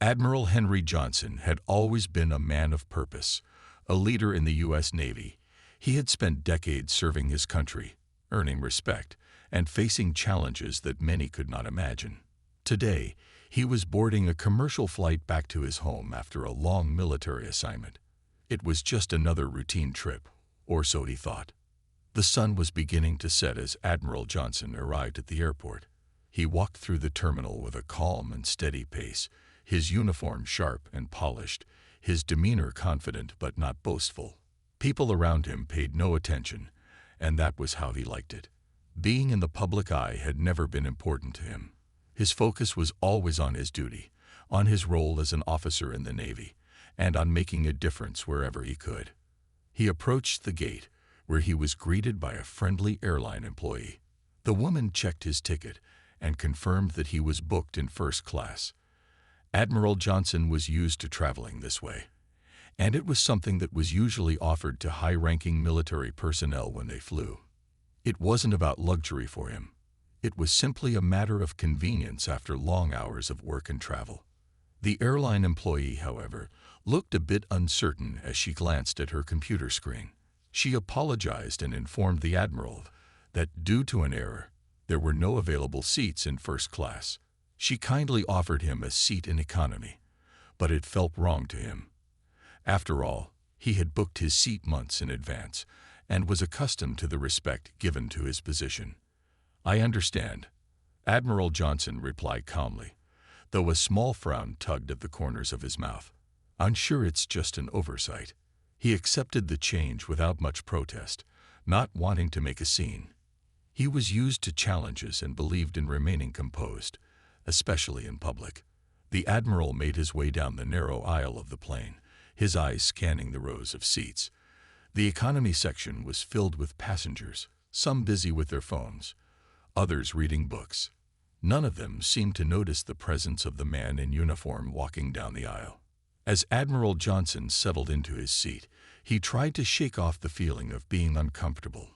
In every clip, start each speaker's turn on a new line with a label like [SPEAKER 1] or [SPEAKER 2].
[SPEAKER 1] Admiral Henry Johnson had always been a man of purpose, a leader in the U.S. Navy. He had spent decades serving his country, earning respect, and facing challenges that many could not imagine. Today, he was boarding a commercial flight back to his home after a long military assignment. It was just another routine trip, or so he thought. The sun was beginning to set as Admiral Johnson arrived at the airport. He walked through the terminal with a calm and steady pace, his uniform sharp and polished, his demeanor confident but not boastful. People around him paid no attention, and that was how he liked it. Being in the public eye had never been important to him. His focus was always on his duty, on his role as an officer in the Navy, and on making a difference wherever he could. He approached the gate, where he was greeted by a friendly airline employee. The woman checked his ticket and confirmed that he was booked in first class. Admiral Johnson was used to traveling this way, and it was something that was usually offered to high-ranking military personnel when they flew. It wasn't about luxury for him. It was simply a matter of convenience after long hours of work and travel. The airline employee, however, looked a bit uncertain as she glanced at her computer screen. She apologized and informed the Admiral that, due to an error, there were no available seats in first class. She kindly offered him a seat in economy, but it felt wrong to him. After all, he had booked his seat months in advance and was accustomed to the respect given to his position. "I understand," Admiral Johnson replied calmly, though a small frown tugged at the corners of his mouth. "I'm sure it's just an oversight." He accepted the change without much protest, not wanting to make a scene. He was used to challenges and believed in remaining composed, especially in public. The Admiral made his way down the narrow aisle of the plane, his eyes scanning the rows of seats. The economy section was filled with passengers, some busy with their phones, others reading books. None of them seemed to notice the presence of the man in uniform walking down the aisle. As Admiral Johnson settled into his seat, he tried to shake off the feeling of being uncomfortable.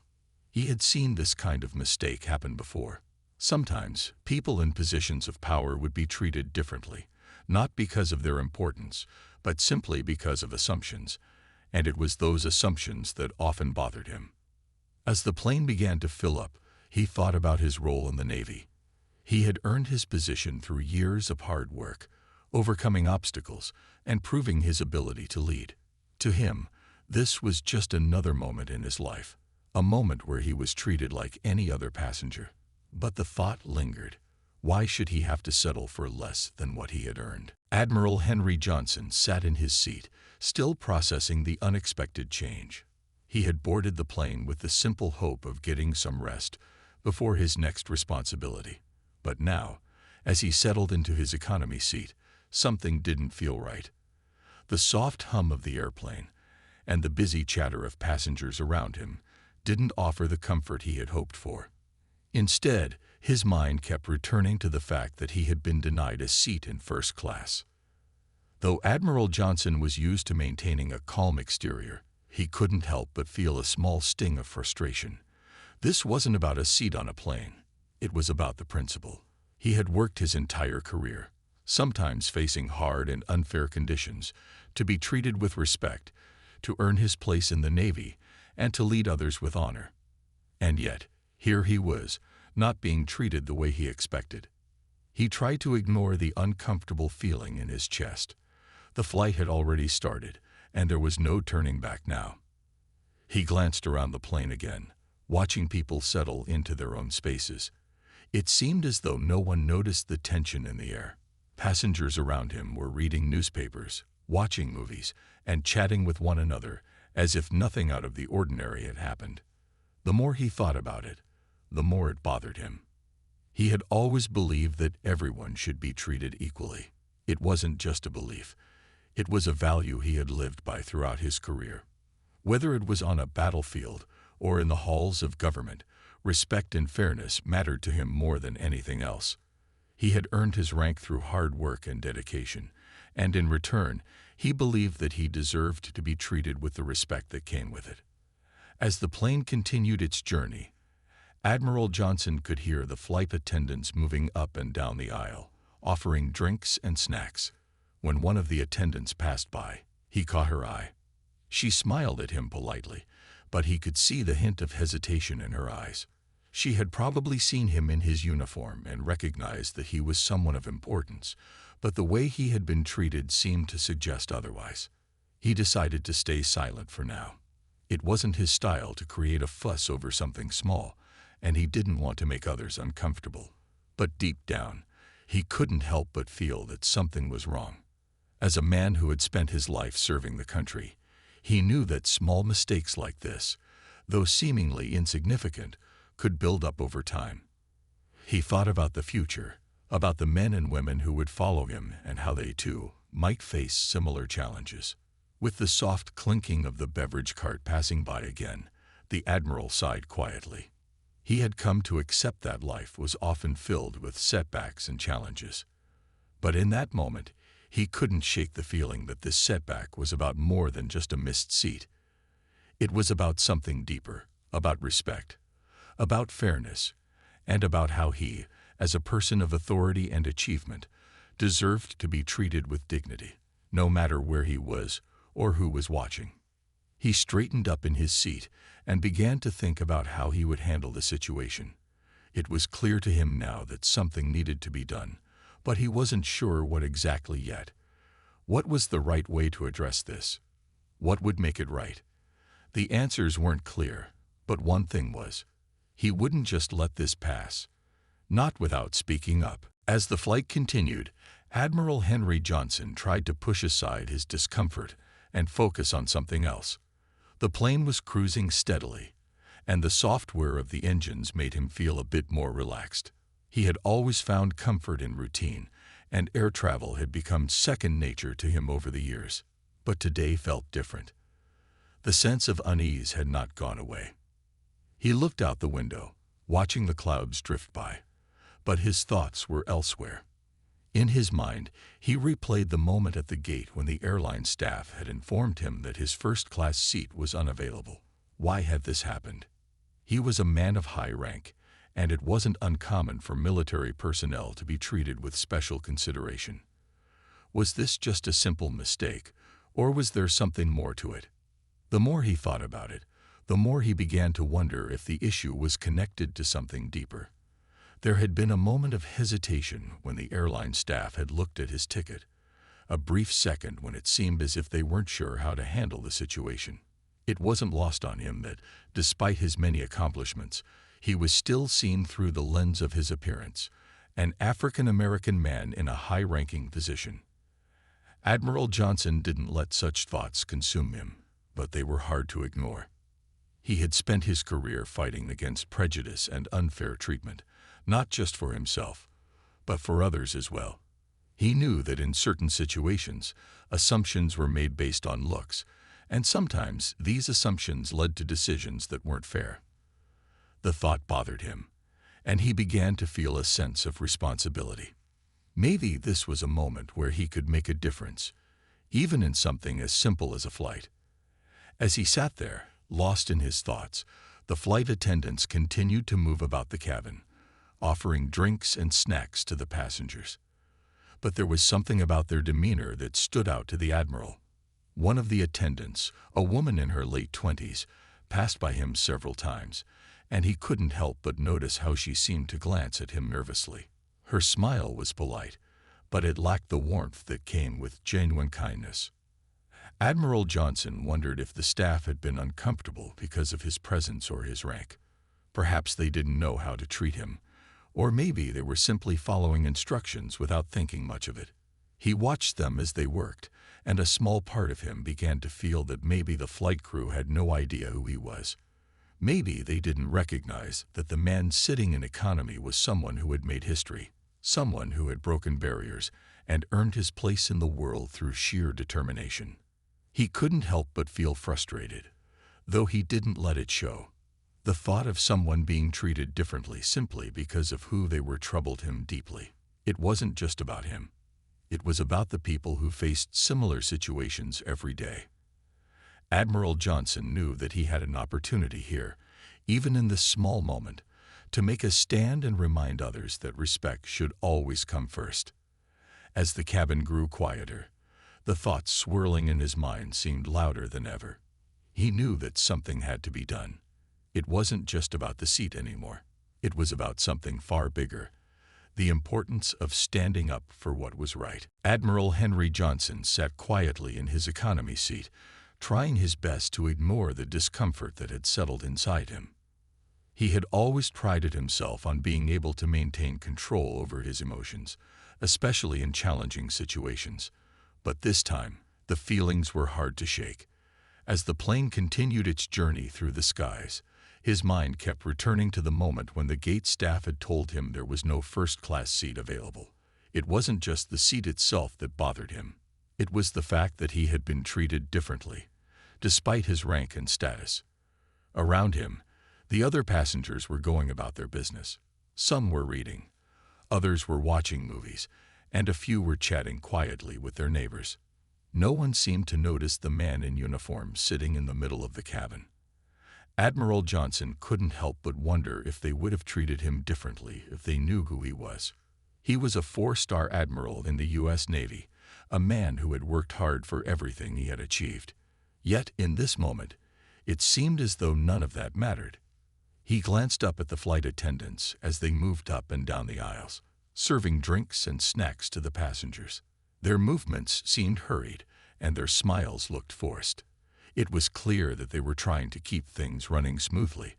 [SPEAKER 1] He had seen this kind of mistake happen before. Sometimes, people in positions of power would be treated differently, not because of their importance, but simply because of assumptions, and it was those assumptions that often bothered him. As the plane began to fill up, he thought about his role in the Navy. He had earned his position through years of hard work, overcoming obstacles, and proving his ability to lead. To him, this was just another moment in his life, a moment where he was treated like any other passenger. But the thought lingered. Why should he have to settle for less than what he had earned? Admiral Henry Johnson sat in his seat, still processing the unexpected change. He had boarded the plane with the simple hope of getting some rest before his next responsibility. But now, as he settled into his economy seat, something didn't feel right. The soft hum of the airplane and the busy chatter of passengers around him didn't offer the comfort he had hoped for. Instead, his mind kept returning to the fact that he had been denied a seat in first class. Though Admiral Johnson was used to maintaining a calm exterior, he couldn't help but feel a small sting of frustration. This wasn't about a seat on a plane. It was about the principle. He had worked his entire career, sometimes facing hard and unfair conditions, to be treated with respect, to earn his place in the Navy, and to lead others with honor. And yet, here he was, not being treated the way he expected. He tried to ignore the uncomfortable feeling in his chest. The flight had already started, and there was no turning back now. He glanced around the plane again, watching people settle into their own spaces. It seemed as though no one noticed the tension in the air. Passengers around him were reading newspapers, watching movies, and chatting with one another as if nothing out of the ordinary had happened. The more he thought about it, the more it bothered him. He had always believed that everyone should be treated equally. It wasn't just a belief. It was a value he had lived by throughout his career. Whether it was on a battlefield or in the halls of government, respect and fairness mattered to him more than anything else. He had earned his rank through hard work and dedication, and in return, he believed that he deserved to be treated with the respect that came with it. As the plane continued its journey, Admiral Johnson could hear the flight attendants moving up and down the aisle, offering drinks and snacks. When one of the attendants passed by, he caught her eye. She smiled at him politely, but he could see the hint of hesitation in her eyes. She had probably seen him in his uniform and recognized that he was someone of importance, but the way he had been treated seemed to suggest otherwise. He decided to stay silent for now. It wasn't his style to create a fuss over something small, and he didn't want to make others uncomfortable. But deep down, he couldn't help but feel that something was wrong. As a man who had spent his life serving the country, he knew that small mistakes like this, though seemingly insignificant, could build up over time. He thought about the future, about the men and women who would follow him and how they, too, might face similar challenges. With the soft clinking of the beverage cart passing by again, the Admiral sighed quietly. He had come to accept that life was often filled with setbacks and challenges. But in that moment, he couldn't shake the feeling that this setback was about more than just a missed seat. It was about something deeper, about respect, about fairness, and about how he, as a person of authority and achievement, deserved to be treated with dignity, no matter where he was or who was watching. He straightened up in his seat and began to think about how he would handle the situation. It was clear to him now that something needed to be done, but he wasn't sure what exactly yet. What was the right way to address this? What would make it right? The answers weren't clear, but one thing was, he wouldn't just let this pass. Not without speaking up. As the flight continued, Admiral Henry Johnson tried to push aside his discomfort and focus on something else. The plane was cruising steadily, and the software of the engines made him feel a bit more relaxed. He had always found comfort in routine, and air travel had become second nature to him over the years. But today felt different. The sense of unease had not gone away. He looked out the window, watching the clouds drift by, but his thoughts were elsewhere. In his mind, he replayed the moment at the gate when the airline staff had informed him that his first-class seat was unavailable. Why had this happened? He was a man of high rank, and it wasn't uncommon for military personnel to be treated with special consideration. Was this just a simple mistake, or was there something more to it? The more he thought about it, the more he began to wonder if the issue was connected to something deeper. There had been a moment of hesitation when the airline staff had looked at his ticket, a brief second when it seemed as if they weren't sure how to handle the situation. It wasn't lost on him that, despite his many accomplishments, he was still seen through the lens of his appearance, an African-American man in a high-ranking position. Admiral Johnson didn't let such thoughts consume him, but they were hard to ignore. He had spent his career fighting against prejudice and unfair treatment, not just for himself, but for others as well. He knew that in certain situations, assumptions were made based on looks, and sometimes these assumptions led to decisions that weren't fair. The thought bothered him, and he began to feel a sense of responsibility. Maybe this was a moment where he could make a difference, even in something as simple as a flight. As he sat there, lost in his thoughts, the flight attendants continued to move about the cabin, offering drinks and snacks to the passengers. But there was something about their demeanor that stood out to the Admiral. One of the attendants, a woman in her late 20s, passed by him several times, and he couldn't help but notice how she seemed to glance at him nervously. Her smile was polite, but it lacked the warmth that came with genuine kindness. Admiral Johnson wondered if the staff had been uncomfortable because of his presence or his rank. Perhaps they didn't know how to treat him, or maybe they were simply following instructions without thinking much of it. He watched them as they worked, and a small part of him began to feel that maybe the flight crew had no idea who he was. Maybe they didn't recognize that the man sitting in economy was someone who had made history, someone who had broken barriers and earned his place in the world through sheer determination. He couldn't help but feel frustrated, though he didn't let it show. The thought of someone being treated differently simply because of who they were troubled him deeply. It wasn't just about him. It was about the people who faced similar situations every day. Admiral Johnson knew that he had an opportunity here, even in this small moment, to make a stand and remind others that respect should always come first. As the cabin grew quieter, The thoughts swirling in his mind seemed louder than ever. He knew that something had to be done. It wasn't just about the seat anymore. It was about something far bigger: the importance of standing up for what was right. Admiral Henry Johnson sat quietly in his economy seat, trying his best to ignore the discomfort that had settled inside him. He had always prided himself on being able to maintain control over his emotions, especially in challenging situations. But this time, the feelings were hard to shake. As the plane continued its journey through the skies, his mind kept returning to the moment when the gate staff had told him there was no first-class seat available. It wasn't just the seat itself that bothered him. It was the fact that he had been treated differently, despite his rank and status. Around him, the other passengers were going about their business. Some were reading, others were watching movies, and a few were chatting quietly with their neighbors. No one seemed to notice the man in uniform sitting in the middle of the cabin. Admiral Johnson couldn't help but wonder if they would have treated him differently if they knew who he was. He was a 4-star admiral in the U.S. Navy, a man who had worked hard for everything he had achieved. Yet, in this moment, it seemed as though none of that mattered. He glanced up at the flight attendants as they moved up and down the aisles, serving drinks and snacks to the passengers. Their movements seemed hurried, and their smiles looked forced. It was clear that they were trying to keep things running smoothly,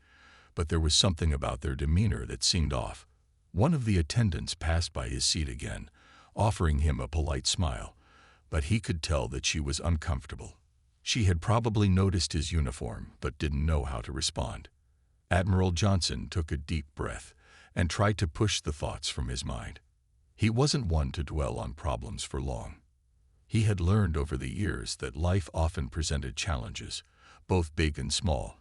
[SPEAKER 1] but there was something about their demeanor that seemed off. One of the attendants passed by his seat again, offering him a polite smile, but he could tell that she was uncomfortable. She had probably noticed his uniform, but didn't know how to respond. Admiral Johnson took a deep breath and tried to push the thoughts from his mind. He wasn't one to dwell on problems for long. He had learned over the years that life often presented challenges, both big and small,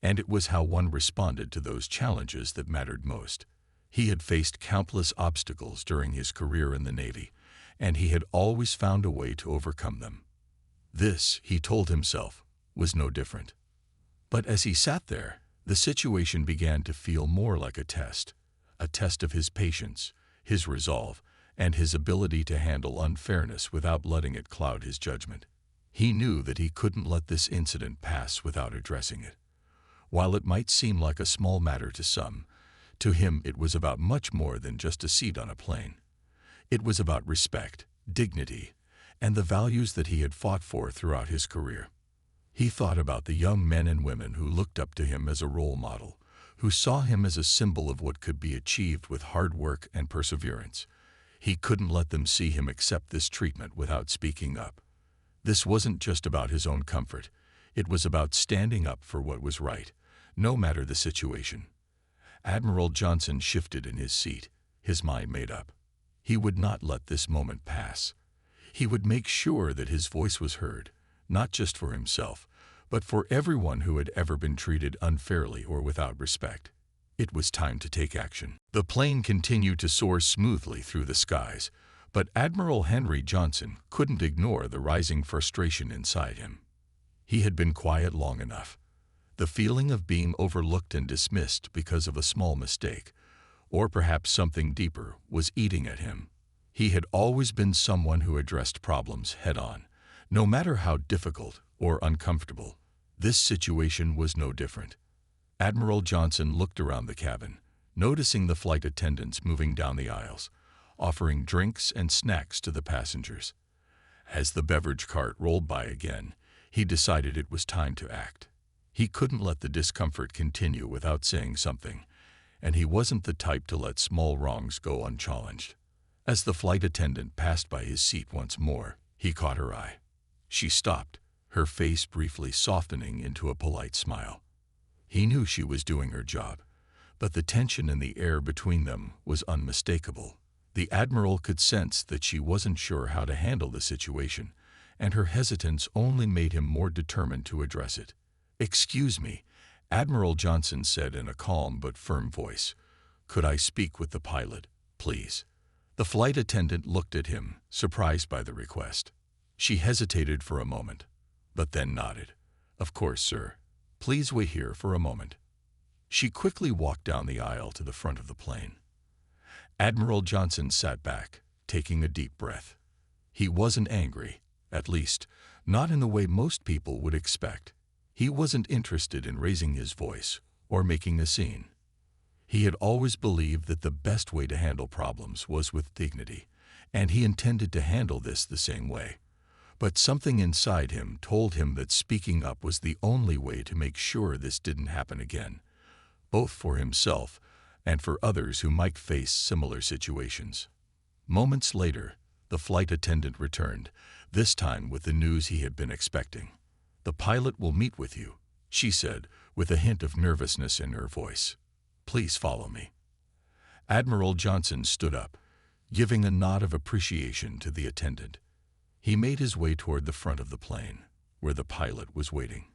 [SPEAKER 1] and it was how one responded to those challenges that mattered most. He had faced countless obstacles during his career in the Navy, and he had always found a way to overcome them. This, he told himself, was no different. But as he sat there, the situation began to feel more like a test of his patience, his resolve, and his ability to handle unfairness without letting it cloud his judgment. He knew that he couldn't let this incident pass without addressing it. While it might seem like a small matter to some, to him it was about much more than just a seat on a plane. It was about respect, dignity, and the values that he had fought for throughout his career. He thought about the young men and women who looked up to him as a role model, who saw him as a symbol of what could be achieved with hard work and perseverance. He couldn't let them see him accept this treatment without speaking up. This wasn't just about his own comfort. It was about standing up for what was right, no matter the situation. Admiral Johnson shifted in his seat, his mind made up. He would not let this moment pass. He would make sure that his voice was heard, not just for himself, but for everyone who had ever been treated unfairly or without respect. It was time to take action. The plane continued to soar smoothly through the skies, but Admiral Henry Johnson couldn't ignore the rising frustration inside him. He had been quiet long enough. The feeling of being overlooked and dismissed because of a small mistake, or perhaps something deeper, was eating at him. He had always been someone who addressed problems head-on, no matter how difficult or uncomfortable. This situation was no different. Admiral Johnson looked around the cabin, noticing the flight attendants moving down the aisles, offering drinks and snacks to the passengers. As the beverage cart rolled by again, he decided it was time to act. He couldn't let the discomfort continue without saying something, and he wasn't the type to let small wrongs go unchallenged. As the flight attendant passed by his seat once more, he caught her eye. She stopped, her face briefly softening into a polite smile. He knew she was doing her job, but the tension in the air between them was unmistakable. The Admiral could sense that she wasn't sure how to handle the situation, and her hesitance only made him more determined to address it. "Excuse me," Admiral Johnson said in a calm but firm voice. "Could I speak with the pilot, please?" The flight attendant looked at him, surprised by the request. She hesitated for a moment, but then nodded. "Of course, sir. Please wait here for a moment." She quickly walked down the aisle to the front of the plane. Admiral Johnson sat back, taking a deep breath. He wasn't angry, at least, not in the way most people would expect. He wasn't interested in raising his voice or making a scene. He had always believed that the best way to handle problems was with dignity, and he intended to handle this the same way. But something inside him told him that speaking up was the only way to make sure this didn't happen again, both for himself and for others who might face similar situations. Moments later, the flight attendant returned, this time with the news he had been expecting. "The pilot will meet with you," she said, with a hint of nervousness in her voice. "Please follow me." Admiral Johnson stood up, giving a nod of appreciation to the attendant. He made his way toward the front of the plane, where the pilot was waiting.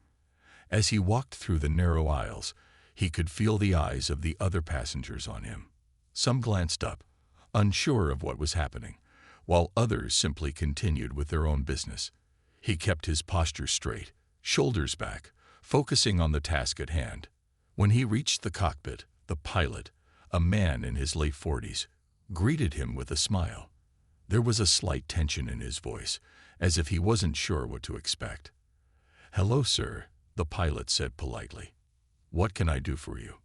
[SPEAKER 1] As he walked through the narrow aisles, he could feel the eyes of the other passengers on him. Some glanced up, unsure of what was happening, while others simply continued with their own business. He kept his posture straight, shoulders back, focusing on the task at hand. When he reached the cockpit, the pilot, a man in his late 40s, greeted him with a smile. There was a slight tension in his voice, as if he wasn't sure what to expect. "Hello, sir," the pilot said politely. "What can I do for you?"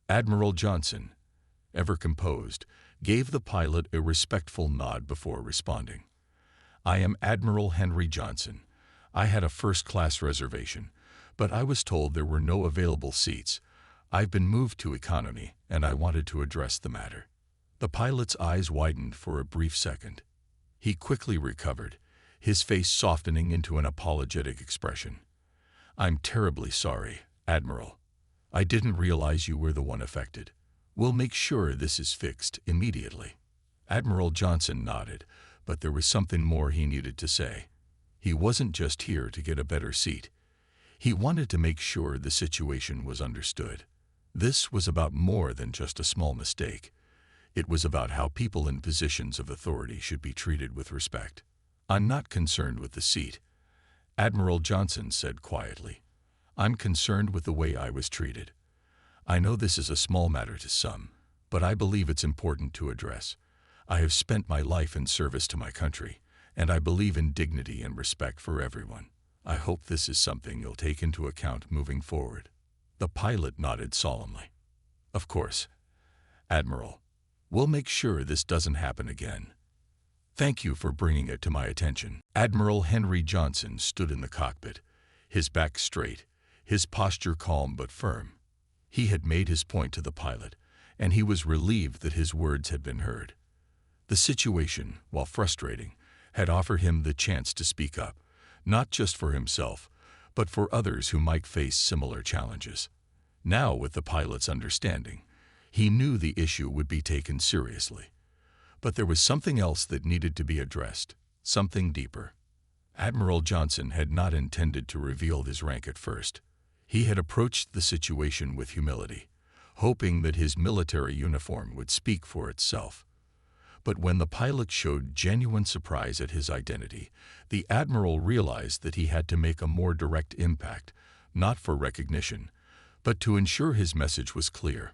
[SPEAKER 1] Admiral Johnson, ever composed, gave the pilot a respectful nod before responding. "I am Admiral Henry Johnson. I had a first-class reservation, but I was told there were no available seats. I've been moved to economy, and I wanted to address the matter." The pilot's eyes widened for a brief second. He quickly recovered, his face softening into an apologetic expression. "I'm terribly sorry, Admiral. I didn't realize you were the one affected. We'll make sure this is fixed immediately." Admiral Johnson nodded, but there was something more he needed to say. He wasn't just here to get a better seat. He wanted to make sure the situation was understood. This was about more than just a small mistake. It was about how people in positions of authority should be treated with respect. "I'm not concerned with the seat," Admiral Johnson said quietly. "I'm concerned with the way I was treated. I know this is a small matter to some, but I believe it's important to address. I have spent my life in service to my country, and I believe in dignity and respect for everyone. I hope this is something you'll take into account moving forward." The pilot nodded solemnly. "Of course, Admiral. We'll make sure this doesn't happen again. Thank you for bringing it to my attention." Admiral Henry Johnson stood in the cockpit, his back straight, his posture calm but firm. He had made his point to the pilot, and he was relieved that his words had been heard. The situation, while frustrating, had offered him the chance to speak up, not just for himself, but for others who might face similar challenges. Now, with the pilot's understanding, he knew the issue would be taken seriously. But there was something else that needed to be addressed, something deeper. Admiral Johnson had not intended to reveal his rank at first. He had approached the situation with humility, hoping that his military uniform would speak for itself. But when the pilot showed genuine surprise at his identity, the Admiral realized that he had to make a more direct impact, not for recognition, but to ensure his message was clear.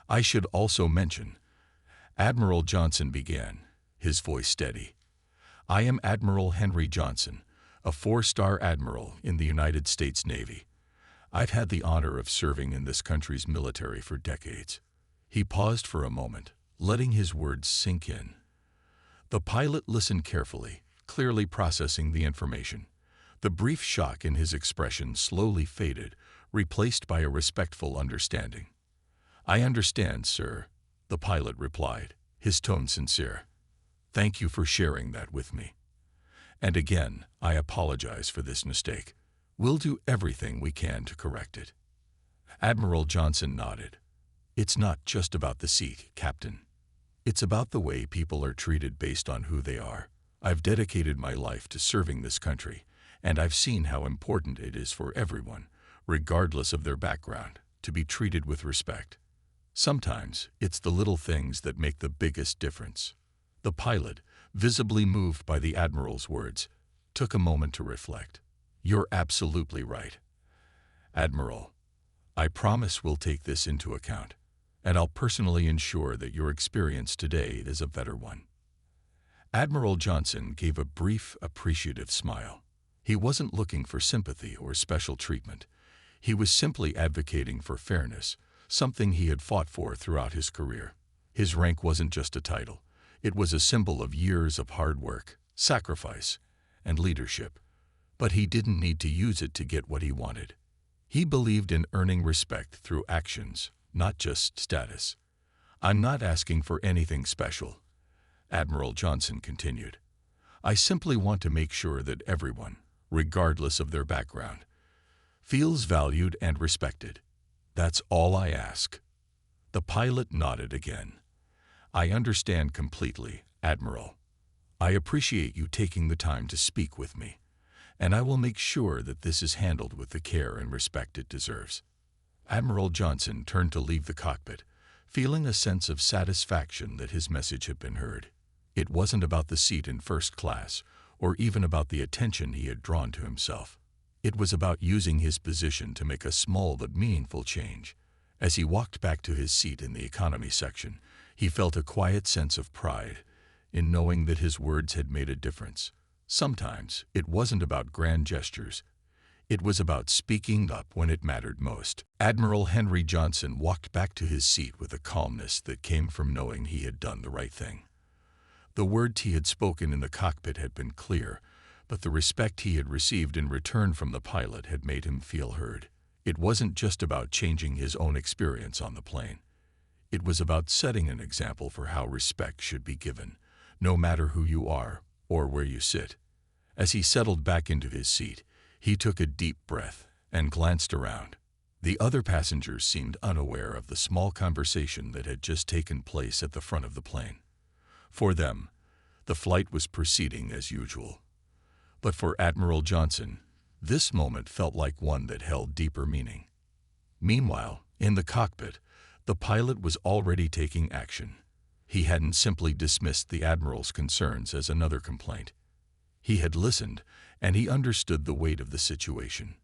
[SPEAKER 1] "I should also mention," Admiral Johnson began, his voice steady, "I am Admiral Henry Johnson, a 4-star admiral in the United States Navy. I've had the honor of serving in this country's military for decades." He paused for a moment, letting his words sink in. The pilot listened carefully, clearly processing the information. The brief shock in his expression slowly faded, replaced by a respectful understanding. "I understand, sir," the pilot replied, his tone sincere. "Thank you for sharing that with me. And again, I apologize for this mistake. We'll do everything we can to correct it." Admiral Johnson nodded. "It's not just about the seat, Captain. It's about the way people are treated based on who they are. I've dedicated my life to serving this country, and I've seen how important it is for everyone, regardless of their background, to be treated with respect. Sometimes it's the little things that make the biggest difference." The pilot, visibly moved by the Admiral's words, took a moment to reflect. "You're absolutely right, Admiral. I promise we'll take this into account, and I'll personally ensure that your experience today is a better one." Admiral Johnson gave a brief, appreciative smile. He wasn't looking for sympathy or special treatment. He was simply advocating for fairness, something he had fought for throughout his career. His rank wasn't just a title. It was a symbol of years of hard work, sacrifice, and leadership. But he didn't need to use it to get what he wanted. He believed in earning respect through actions, not just status. "I'm not asking for anything special," Admiral Johnson continued. "I simply want to make sure that everyone, regardless of their background, feels valued and respected. That's all I ask." The pilot nodded again. "I understand completely, Admiral. I appreciate you taking the time to speak with me, and I will make sure that this is handled with the care and respect it deserves." Admiral Johnson turned to leave the cockpit, feeling a sense of satisfaction that his message had been heard. It wasn't about the seat in first class, or even about the attention he had drawn to himself. It was about using his position to make a small but meaningful change. As he walked back to his seat in the economy section, he felt a quiet sense of pride in knowing that his words had made a difference. Sometimes it wasn't about grand gestures. It was about speaking up when it mattered most. Admiral Henry Johnson walked back to his seat with a calmness that came from knowing he had done the right thing. The words he had spoken in the cockpit had been clear, but the respect he had received in return from the pilot had made him feel heard. It wasn't just about changing his own experience on the plane. It was about setting an example for how respect should be given, no matter who you are or where you sit. As he settled back into his seat, he took a deep breath and glanced around. The other passengers seemed unaware of the small conversation that had just taken place at the front of the plane. For them, the flight was proceeding as usual. But for Admiral Johnson, this moment felt like one that held deeper meaning. Meanwhile, in the cockpit, the pilot was already taking action. He hadn't simply dismissed the Admiral's concerns as another complaint. He had listened, and he understood the weight of the situation.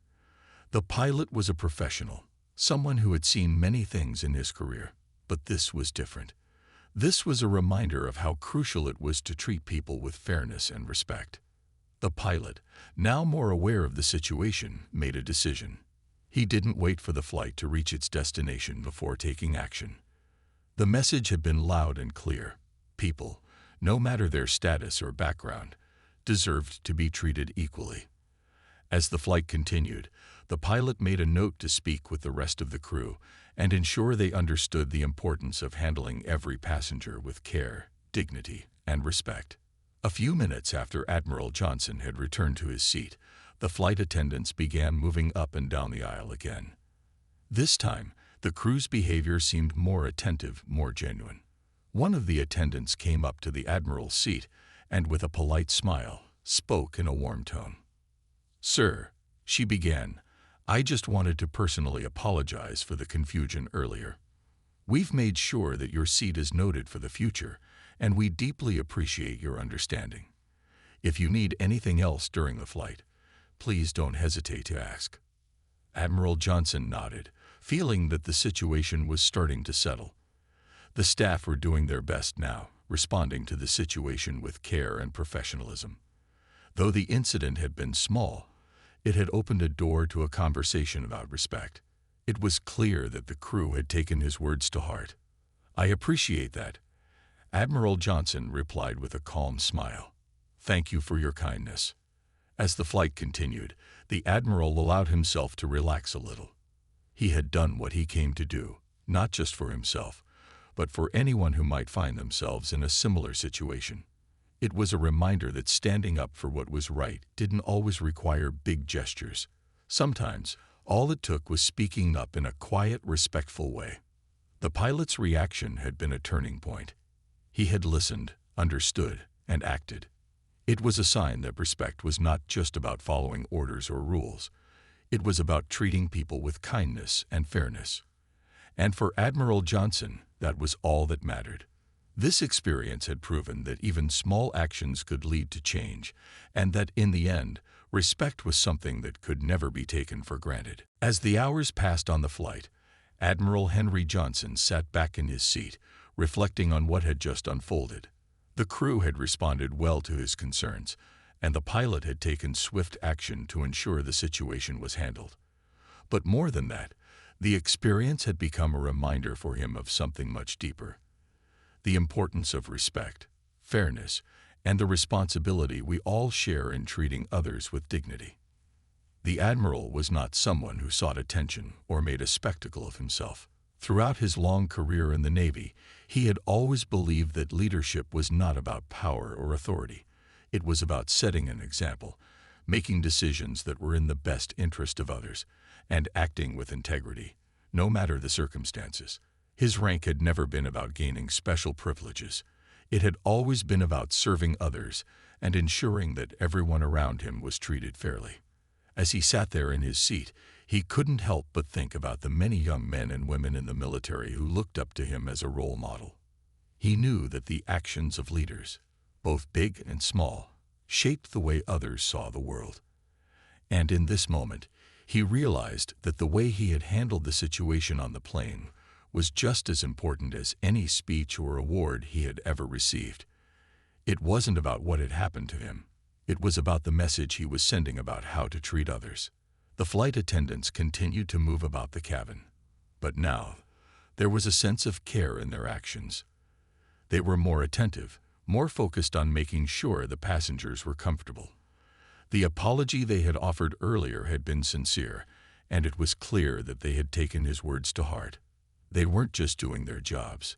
[SPEAKER 1] The pilot was a professional, someone who had seen many things in his career, but this was different. This was a reminder of how crucial it was to treat people with fairness and respect. The pilot, now more aware of the situation, made a decision. He didn't wait for the flight to reach its destination before taking action. The message had been loud and clear. People, no matter their status or background, deserved to be treated equally. As the flight continued, the pilot made a note to speak with the rest of the crew and ensure they understood the importance of handling every passenger with care, dignity, and respect. A few minutes after Admiral Johnson had returned to his seat, the flight attendants began moving up and down the aisle again. This time, the crew's behavior seemed more attentive, more genuine. One of the attendants came up to the Admiral's seat and, with a polite smile, spoke in a warm tone. "Sir," she began, "I just wanted to personally apologize for the confusion earlier. We've made sure that your seat is noted for the future, and we deeply appreciate your understanding. If you need anything else during the flight, please don't hesitate to ask." Admiral Johnson nodded, feeling that the situation was starting to settle. The staff were doing their best now, responding to the situation with care and professionalism. Though the incident had been small, it had opened a door to a conversation about respect. It was clear that the crew had taken his words to heart. "I appreciate that," Admiral Johnson replied with a calm smile. "Thank you for your kindness." As the flight continued, the Admiral allowed himself to relax a little. He had done what he came to do, not just for himself, but for anyone who might find themselves in a similar situation. It was a reminder that standing up for what was right didn't always require big gestures. Sometimes, all it took was speaking up in a quiet, respectful way. The pilot's reaction had been a turning point. He had listened, understood, and acted. It was a sign that respect was not just about following orders or rules. It was about treating people with kindness and fairness. And for Admiral Johnson, that was all that mattered. This experience had proven that even small actions could lead to change, and that in the end, respect was something that could never be taken for granted. As the hours passed on the flight, Admiral Henry Johnson sat back in his seat, reflecting on what had just unfolded. The crew had responded well to his concerns, and the pilot had taken swift action to ensure the situation was handled. But more than that, the experience had become a reminder for him of something much deeper: the importance of respect, fairness, and the responsibility we all share in treating others with dignity. The Admiral was not someone who sought attention or made a spectacle of himself. Throughout his long career in the Navy, he had always believed that leadership was not about power or authority. It was about setting an example, making decisions that were in the best interest of others, and acting with integrity, no matter the circumstances. His rank had never been about gaining special privileges. It had always been about serving others and ensuring that everyone around him was treated fairly. As he sat there in his seat, he couldn't help but think about the many young men and women in the military who looked up to him as a role model. He knew that the actions of leaders, both big and small, shaped the way others saw the world. And in this moment, he realized that the way he had handled the situation on the plane was just as important as any speech or award he had ever received. It wasn't about what had happened to him. It was about the message he was sending about how to treat others. The flight attendants continued to move about the cabin, but now there was a sense of care in their actions. They were more attentive, more focused on making sure the passengers were comfortable. The apology they had offered earlier had been sincere, and it was clear that they had taken his words to heart. They weren't just doing their jobs.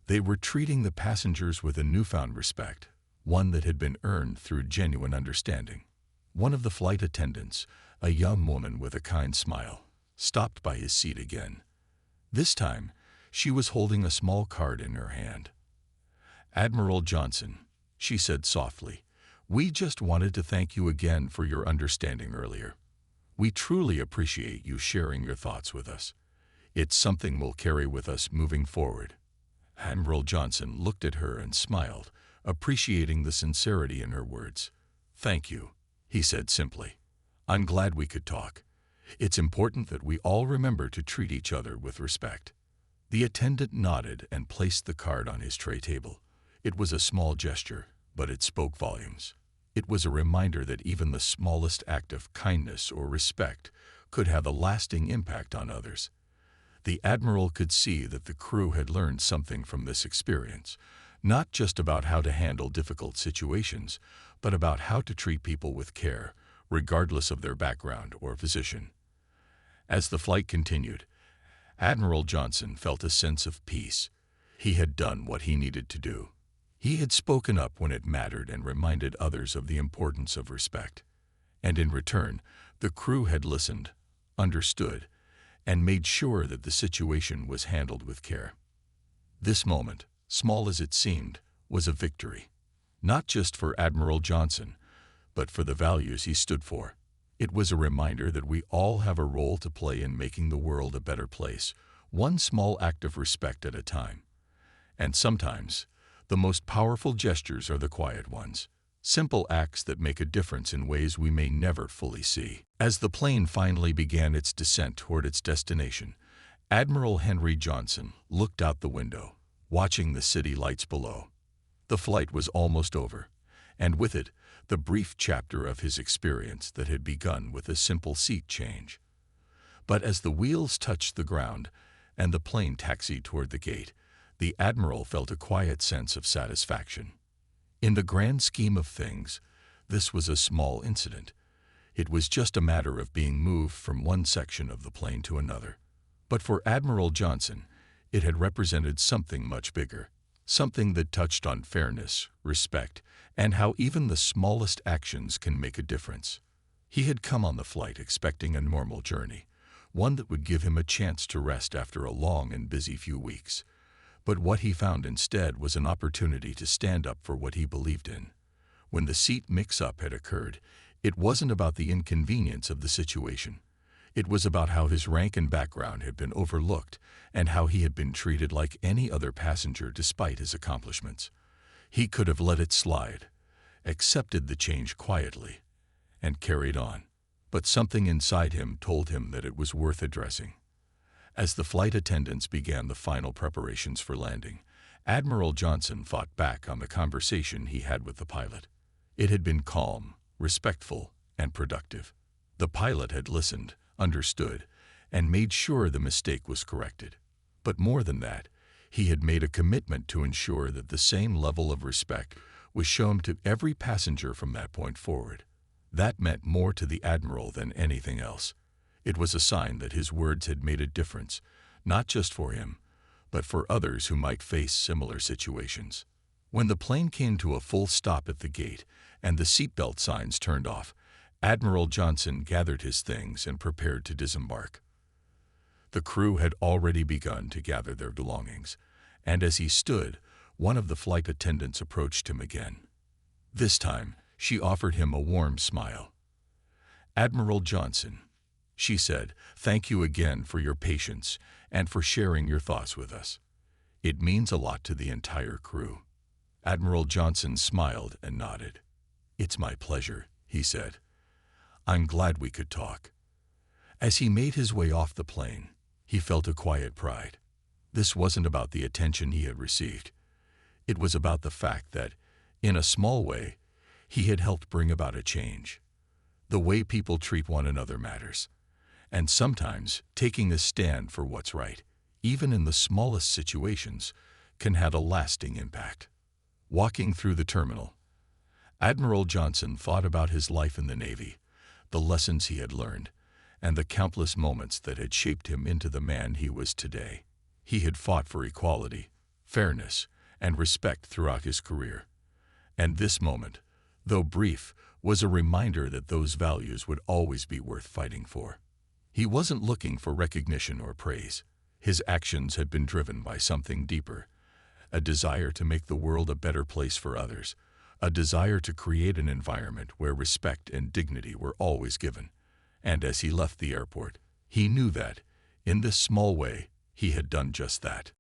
[SPEAKER 1] They were treating the passengers with a newfound respect, one that had been earned through genuine understanding. One of the flight attendants, a young woman with a kind smile, stopped by his seat again. This time, she was holding a small card in her hand. "Admiral Johnson," she said softly, "we just wanted to thank you again for your understanding earlier. We truly appreciate you sharing your thoughts with us. It's something we'll carry with us moving forward." Admiral Johnson looked at her and smiled, appreciating the sincerity in her words. "Thank you," he said simply. "I'm glad we could talk. It's important that we all remember to treat each other with respect." The attendant nodded and placed the card on his tray table. It was a small gesture, but it spoke volumes. It was a reminder that even the smallest act of kindness or respect could have a lasting impact on others. The Admiral could see that the crew had learned something from this experience, not just about how to handle difficult situations, but about how to treat people with care, regardless of their background or position. As the flight continued, Admiral Johnson felt a sense of peace. He had done what he needed to do. He had spoken up when it mattered and reminded others of the importance of respect. And in return, the crew had listened, understood, and made sure that the situation was handled with care. This moment, small as it seemed, was a victory, not just for Admiral Johnson, but for the values he stood for. It was a reminder that we all have a role to play in making the world a better place, one small act of respect at a time. And sometimes, the most powerful gestures are the quiet ones, simple acts that make a difference in ways we may never fully see. As the plane finally began its descent toward its destination, Admiral Henry Johnson looked out the window, watching the city lights below. The flight was almost over, and with it, the brief chapter of his experience that had begun with a simple seat change. But as the wheels touched the ground and the plane taxied toward the gate, the Admiral felt a quiet sense of satisfaction. In the grand scheme of things, this was a small incident. It was just a matter of being moved from one section of the plane to another. But for Admiral Johnson, it had represented something much bigger, something that touched on fairness, respect, and how even the smallest actions can make a difference. He had come on the flight expecting a normal journey, one that would give him a chance to rest after a long and busy few weeks. But what he found instead was an opportunity to stand up for what he believed in. When the seat mix-up had occurred, it wasn't about the inconvenience of the situation. It was about how his rank and background had been overlooked and how he had been treated like any other passenger despite his accomplishments. He could have let it slide, accepted the change quietly, and carried on. But something inside him told him that it was worth addressing. As the flight attendants began the final preparations for landing, Admiral Johnson thought back on the conversation he had with the pilot. It had been calm, respectful, and productive. The pilot had listened, understood, and made sure the mistake was corrected. But more than that, he had made a commitment to ensure that the same level of respect was shown to every passenger from that point forward. That meant more to the Admiral than anything else. It was a sign that his words had made a difference, not just for him, but for others who might face similar situations. When the plane came to a full stop at the gate and the seatbelt signs turned off, Admiral Johnson gathered his things and prepared to disembark. The crew had already begun to gather their belongings, and as he stood, one of the flight attendants approached him again. This time, she offered him a warm smile. "Admiral Johnson," she said, "thank you again for your patience and for sharing your thoughts with us. It means a lot to the entire crew." Admiral Johnson smiled and nodded. "It's my pleasure," he said. "I'm glad we could talk." As he made his way off the plane, he felt a quiet pride. This wasn't about the attention he had received. It was about the fact that, in a small way, he had helped bring about a change. The way people treat one another matters. And sometimes taking a stand for what's right, even in the smallest situations, can have a lasting impact. Walking through the terminal, Admiral Johnson thought about his life in the Navy, the lessons he had learned, and the countless moments that had shaped him into the man he was today. He had fought for equality, fairness, and respect throughout his career. And this moment, though brief, was a reminder that those values would always be worth fighting for. He wasn't looking for recognition or praise. His actions had been driven by something deeper, a desire to make the world a better place for others, a desire to create an environment where respect and dignity were always given. And as he left the airport, he knew that, in this small way, he had done just that.